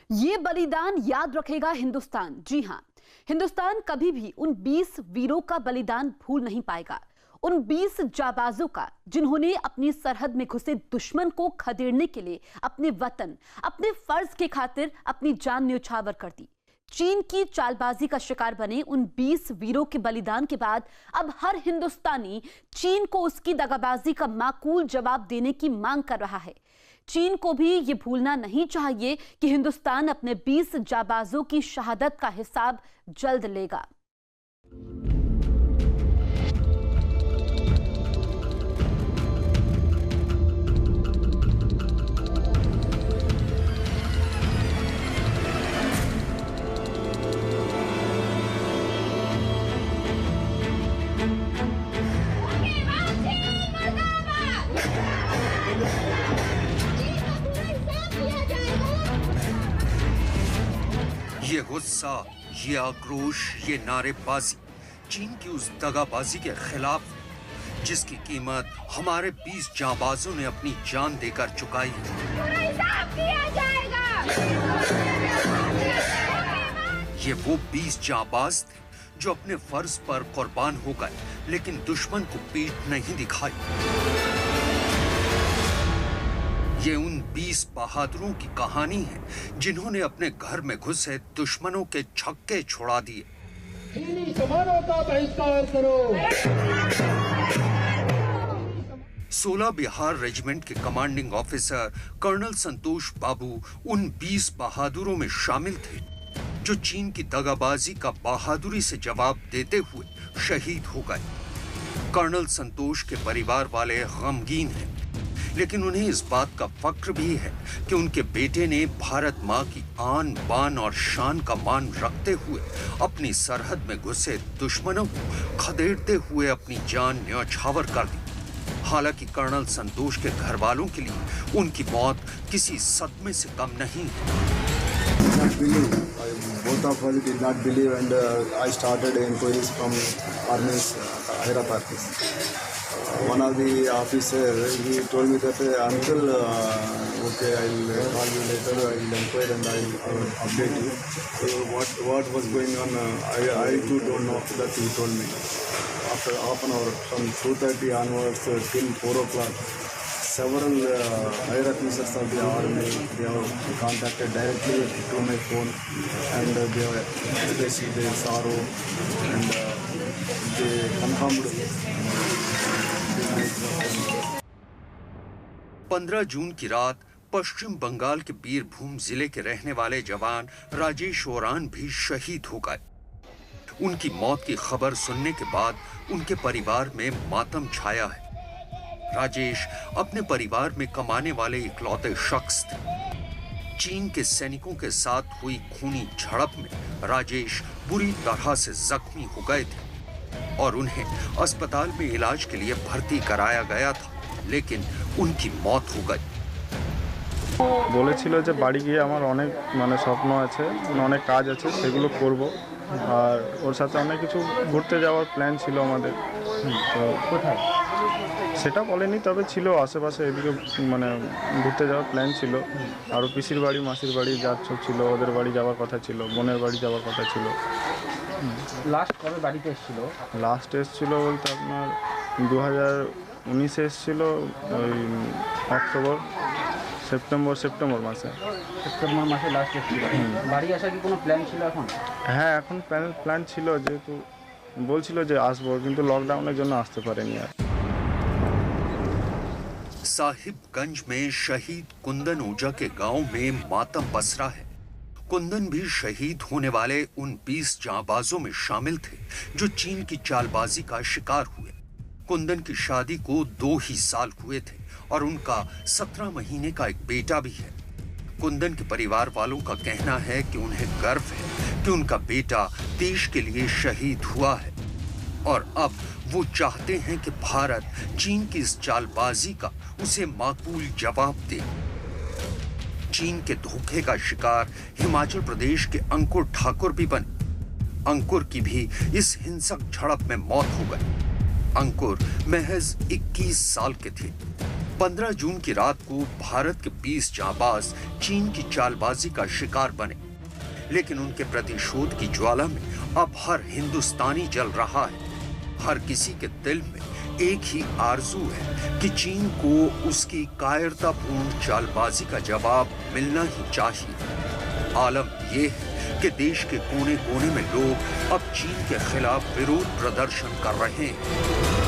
ये बलिदान याद रखेगा हिंदुस्तान। जी हां, हिंदुस्तान कभी भी उन 20 वीरों का बलिदान भूल नहीं पाएगा। उन 20 जाबाजों का जिन्होंने अपनी सरहद में घुसे दुश्मन को खदेड़ने के लिए अपने वतन, अपने फर्ज के खातिर अपनी जान न्यौछावर कर दी। चीन की चालबाजी का शिकार बने उन 20 वीरों के बलिदान के बाद अब हर हिंदुस्तानी चीन को उसकी दगाबाजी का माकूल जवाब देने की मांग कर रहा है। चीन को भी ये भूलना नहीं चाहिए कि हिंदुस्तान अपने 20 जाबाजों की शहादत का हिसाब जल्द लेगा। ये गुस्सा, ये आक्रोश, ये नारेबाजी चीन की उस दगाबाजी के खिलाफ जिसकी कीमत हमारे 20 जांबाजों ने अपनी जान देकर चुकाई है। ये वो 20 जांबाज थे जो अपने फर्ज पर कुर्बान हो गए, लेकिन दुश्मन को पीठ नहीं दिखाई। ये उन 20 बहादुरों की कहानी है जिन्होंने अपने घर में घुसे दुश्मनों के छक्के छुड़ा दिए। चीनी सामानों का बहिष्कार करो। 16 बिहार रेजिमेंट के कमांडिंग ऑफिसर कर्नल संतोष बाबू उन 20 बहादुरों में शामिल थे जो चीन की दगाबाजी का बहादुरी से जवाब देते हुए शहीद हो गए। कर्नल संतोष के परिवार वाले गमगीन हैं, लेकिन उन्हें इस बात का फक्र भी है कि उनके बेटे ने भारत मां की आन बान और शान का मान रखते हुए अपनी सरहद में घुसे दुश्मनों को खदेड़ते हुए अपनी जान न्यौछावर कर दी। हालांकि कर्नल संतोष के घर वालों के लिए उनकी मौत किसी सदमे से कम नहीं है। Both of us did not believe, and I started inquiries from armies, hierarchies. One of the officers, he told me that uncle, okay, I'll call you later, I'll inquire and I'll update you. So what was going on, I too don't know, that he told me. After half an hour, from 2:30 onwards till 4 o'clock, several higher officers of the army, they have contacted directly to my phone, and they have expressed their sorrow, and they confirmed. 15 जून की रात पश्चिम बंगाल के बीरभूम जिले के रहने वाले जवान Rajesh Ouran भी शहीद हो गए। उनकी मौत की खबर सुनने के बाद उनके परिवार में मातम छाया है। राजेश अपने परिवार में कमाने वाले इकलौते शख्स थे। चीन के सैनिकों के साथ हुई खूनी झड़प में राजेश बुरी तरह से जख्मी हो गए थे और उन्हें अस्पताल में इलाज के लिए भर्ती कराया गया था, लेकिन उनकी मौत हो गई। বলেছিল যে বাড়ি গিয়ে আমার অনেক স্বপ্ন আছে, অনেক কাজ আছে, সেগুলো করব, আর ওর সাথে অনেক কিছু ঘুরতে যাওয়ার প্ল্যান ছিল আমাদের। তো কোথায় সেটা বলেনি, তবে ছিল আশেপাশে এদিকে ঘুরতে যাওয়ার প্ল্যান ছিল। আর পিসির বাড়ি, মাসির বাড়ি যাচ্ছ ছিল, ওদের বাড়ি যাওয়ার কথা ছিল, বোনের বাড়ি যাওয়ার কথা ছিল। লাস্ট কবে বাড়িতে এসেছিল? লাস্ট এসেছিল বলতে আপনার 2019 এসেছিল, ওই সেপ্টেম্বর মাসে। সেপ্টেম্বর মাসে লাস্ট এসেছিল। বাড়ি আসার কি কোনো প্ল্যান ছিল এখন? হ্যাঁ, এখন প্ল্যান ছিল, যেহেতু বলছিল যে আসবো, কিন্তু লকডাউনের জন্য আসতে পারেনি আর। साहिबगंज में शहीद कुंदन ओझा के गांव में मातम पसरा है। कुंदन भी शहीद होने वाले उन 20 जांबाजों में शामिल थे जो चीन की चालबाजी का शिकार हुए। कुंदन की शादी को 2 ही साल हुए थे और उनका 17 महीने का एक बेटा भी है। कुंदन के परिवार वालों का कहना है कि उन्हें गर्व है कि उनका बेटा देश के लिए शहीद हुआ है और अब वो चाहते हैं कि भारत चीन की इस चालबाजी का उसे माकूल जवाब दे। चीन के धोखे का शिकार हिमाचल प्रदेश के अंकुर ठाकुर भी बने। अंकुर की भी इस हिंसक झड़प में मौत हो गई। अंकुर महज 21 साल के थे। 15 जून की रात को भारत के 20 जांबाज चीन की चालबाजी का शिकार बने, लेकिन उनके प्रतिशोध की ज्वाला में अब हर हिंदुस्तानी जल रहा है। हर किसी के दिल में एक ही आरजू है कि चीन को उसकी कायरतापूर्ण चालबाजी का जवाब मिलना ही चाहिए। आलम यह है कि देश के कोने कोने में लोग अब चीन के खिलाफ विरोध प्रदर्शन कर रहे हैं।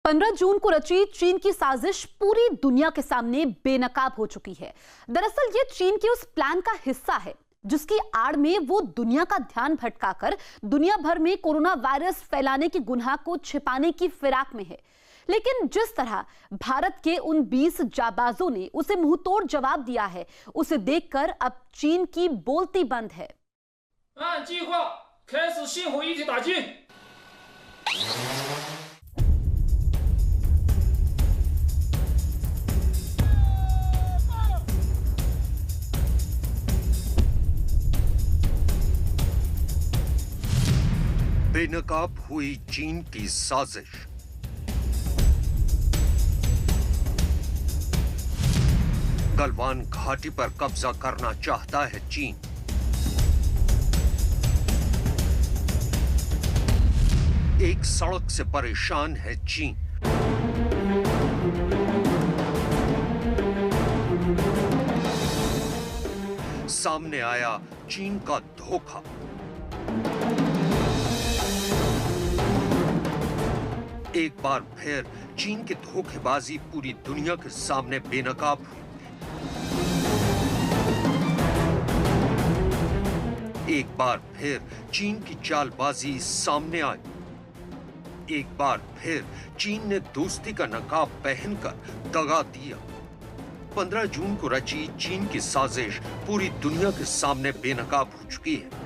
15 जून को रची चीन की साजिश पूरी दुनिया के सामने बेनकाब हो चुकी है। दरअसल ये चीन के उस प्लान का हिस्सा है जिसकी आड़ में वो दुनिया का ध्यान भटकाकर दुनिया भर में कोरोना वायरस फैलाने की गुनाह को छिपाने की फिराक में है। लेकिन जिस तरह भारत के उन 20 जाबाजों ने उसे मुंहतोड़ जवाब दिया है, उसे देखकर अब चीन की बोलती बंद है। 按计划开始星火一体打击。 बेनकाब हुई चीन की साजिश। गलवान घाटी पर कब्जा करना चाहता है चीन। एक सड़क से परेशान है चीन। सामने आया चीन का धोखा। एक बार फिर चीन की धोखेबाजी पूरी दुनिया के सामने बेनकाब हुई। एक बार फिर चीन की चालबाजी सामने आई। एक बार फिर चीन ने दोस्ती का नकाब पहनकर दगा दिया। 15 जून को रची चीन की साजिश पूरी दुनिया के सामने बेनकाब हो चुकी है।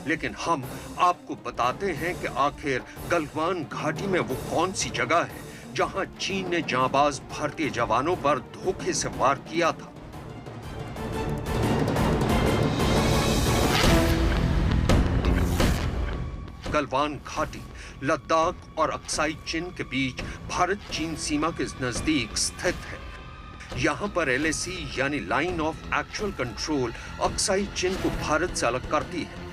लेकिन हम आपको बताते हैं कि आखिर गलवान घाटी में वो कौन सी जगह है जहां चीन ने जांबाज भारतीय जवानों पर धोखे से वार किया था। गलवान घाटी लद्दाख और अक्साई चिन के बीच भारत चीन सीमा के नजदीक स्थित है। यहां पर LAC यानी line of actual control Aksai Chin को भारत से अलग करती है।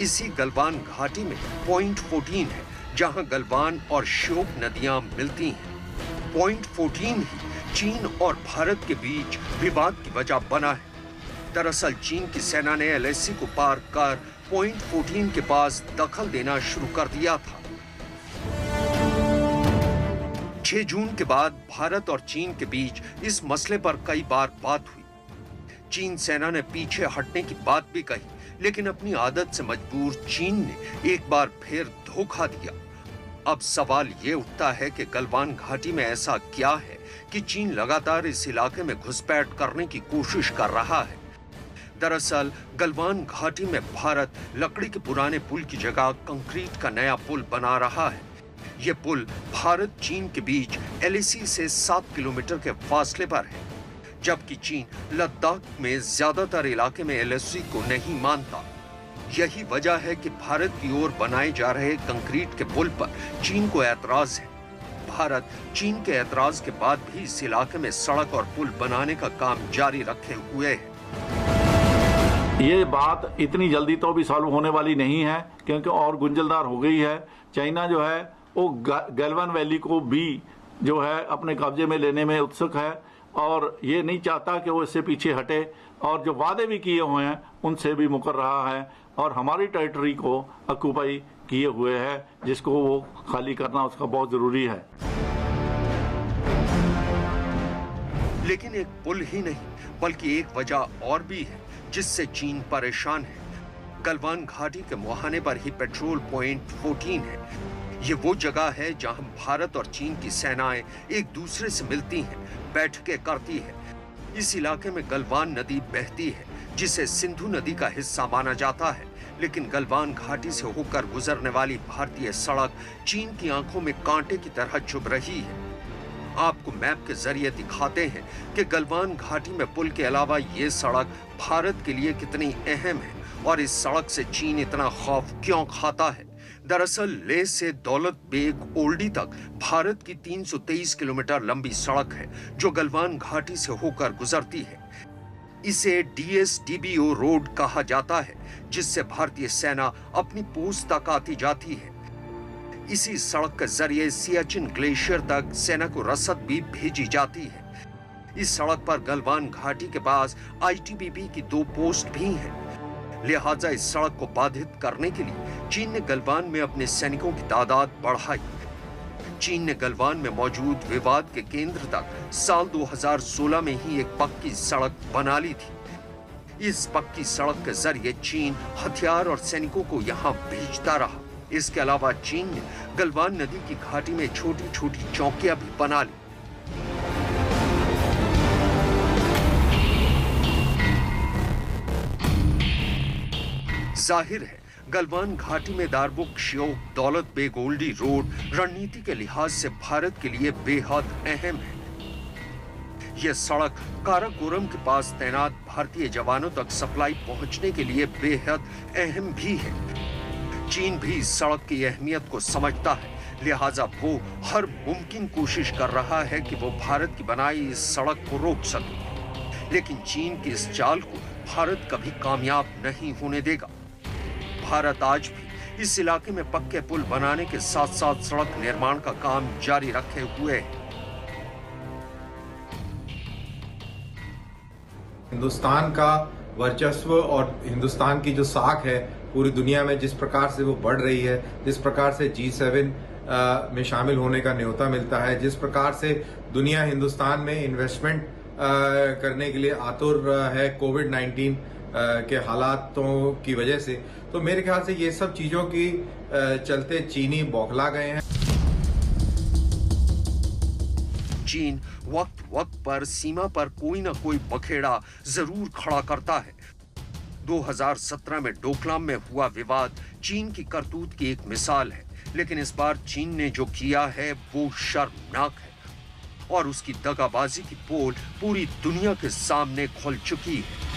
इसी गलवान घाटी में पॉइंट 14 है जहां गलवान और श्योक नदियां मिलती हैं। पॉइंट 14 ही चीन और भारत के बीच विवाद की वजह बना है। दरअसल चीन की सेना ने LAC को पार कर पॉइंट 14 के पास दखल देना शुरू कर दिया था। 6 जून के बाद भारत और चीन के बीच इस मसले पर कई बार बात हुई। चीन सेना ने पीछे हटने की बात भी कही, लेकिन अपनी आदत से मजबूर चीन ने एक बार फिर धोखा दिया। अब सवाल ये उठता है कि गलवान घाटी में ऐसा क्या है कि चीन लगातार इस इलाके में घुसपैठ करने की कोशिश कर रहा है। दरअसल गलवान घाटी में भारत लकड़ी के पुराने पुल की जगह कंक्रीट का नया पुल बना रहा है। ये पुल भारत चीन के बीच LAC से 7 किलोमीटर के फासले पर है, जबकि चीन लद्दाख में ज्यादातर इलाके में LAC को नहीं मानता। यही वजह है कि भारत की ओर बनाए जा रहे कंक्रीट के पुल पर चीन को ऐतराज है। भारत चीन के ऐतराज के बाद भी इस इलाके में सड़क और पुल बनाने का काम जारी रखे हुए है। ये बात इतनी जल्दी तो भी सॉल्व होने वाली नहीं है, क्योंकि और गुंजलदार हो गई है। चाइना जो है वो गलवान वैली को भी जो है अपने कब्जे में लेने में उत्सुक है और ये नहीं चाहता कि वो इससे पीछे हटे, और जो वादे भी किए हुए हैं उनसे भी मुकर रहा है और हमारी टेरिटरी को ऑक्यूपाई किए हुए है, जिसको वो खाली करना उसका बहुत जरूरी है। लेकिन एक पुल ही नहीं बल्कि एक वजह और भी है जिससे चीन परेशान है। गलवान घाटी के मुहाने पर ही पेट्रोल पॉइंट 14 है। ये वो जगह है जहां भारत और चीन की सेनाएं एक दूसरे से मिलती हैं, बैठकें करती है। इस इलाके में गलवान नदी बहती है, जिसे सिंधु नदी का हिस्सा माना जाता है। लेकिन गलवान घाटी से होकर गुजरने वाली भारतीय सड़क चीन की आंखों में कांटे की तरह चुभ रही है। आपको मैप के जरिए दिखाते हैं कि गलवान घाटी में पुल के अलावा ये सड़क भारत के लिए कितनी अहम है और इस सड़क से चीन इतना खौफ क्यों खाता है। दरअसल लेह से दौलत बेग ओल्डी तक भारत की 323 किलोमीटर लंबी सड़क है जो गलवान घाटी से होकर गुजरती है। इसे DSDBO रोड कहा जाता है, जिससे भारतीय सेना अपनी पोस्ट तक आती जाती है। इसी सड़क के जरिए सियाचिन ग्लेशियर तक सेना को रसद भी भेजी जाती है। इस सड़क पर गलवान घाटी के पास ITBP की 2 पोस्ट भी हैं। लिहाजा इस सड़क को बाधित करने के लिए चीन ने गलवान में अपने सैनिकों की तादाद बढ़ाई। चीन ने गलवान में मौजूद विवाद के केंद्र तक साल 2016 में ही एक पक्की सड़क बना ली थी। इस पक्की सड़क के जरिए चीन हथियार और सैनिकों को यहां भेजता रहा। इसके अलावा चीन ने गलवान नदी की घाटी में छोटी छोटी चौकियां भी बना ली। जाहिर है गलवान घाटी में दारबुक श्योक दौलत बेग ओल्डी रोड रणनीति के लिहाज से भारत के लिए बेहद अहम है। यह सड़क काराकोरम के पास तैनात भारतीय जवानों तक सप्लाई पहुंचने के लिए बेहद अहम भी है। चीन भी इस सड़क की अहमियत को समझता है, लिहाजा वो हर मुमकिन कोशिश कर रहा है कि वो भारत की बनाई इस सड़क को रोक सके। लेकिन चीन की इस चाल को भारत कभी कामयाब नहीं होने देगा। भारत आज भी इस इलाके में पक्के पुल बनाने के साथ साथ सड़क निर्माण का काम जारी रखे हुए है। हिंदुस्तान का वर्चस्व और हिंदुस्तान की जो साख है पूरी दुनिया में जिस प्रकार से वो बढ़ रही है, जिस प्रकार से G7 में शामिल होने का न्योता मिलता है, जिस प्रकार से दुनिया हिंदुस्तान में इन्वेस्टमेंट करने के लिए आतुर है कोविड-19 के हालातों की वजह से, तो मेरे ख्याल से ये सब चीजों की चलते चीनी बौखला गए हैं। चीन वक्त वक्त पर सीमा पर कोई ना कोई बखेड़ा जरूर खड़ा करता है। 2017 में डोकलाम में हुआ विवाद चीन की करतूत की एक मिसाल है, लेकिन इस बार चीन ने जो किया है वो शर्मनाक है और उसकी दगाबाजी की पोल पूरी दुनिया के सामने खुल चुकी है।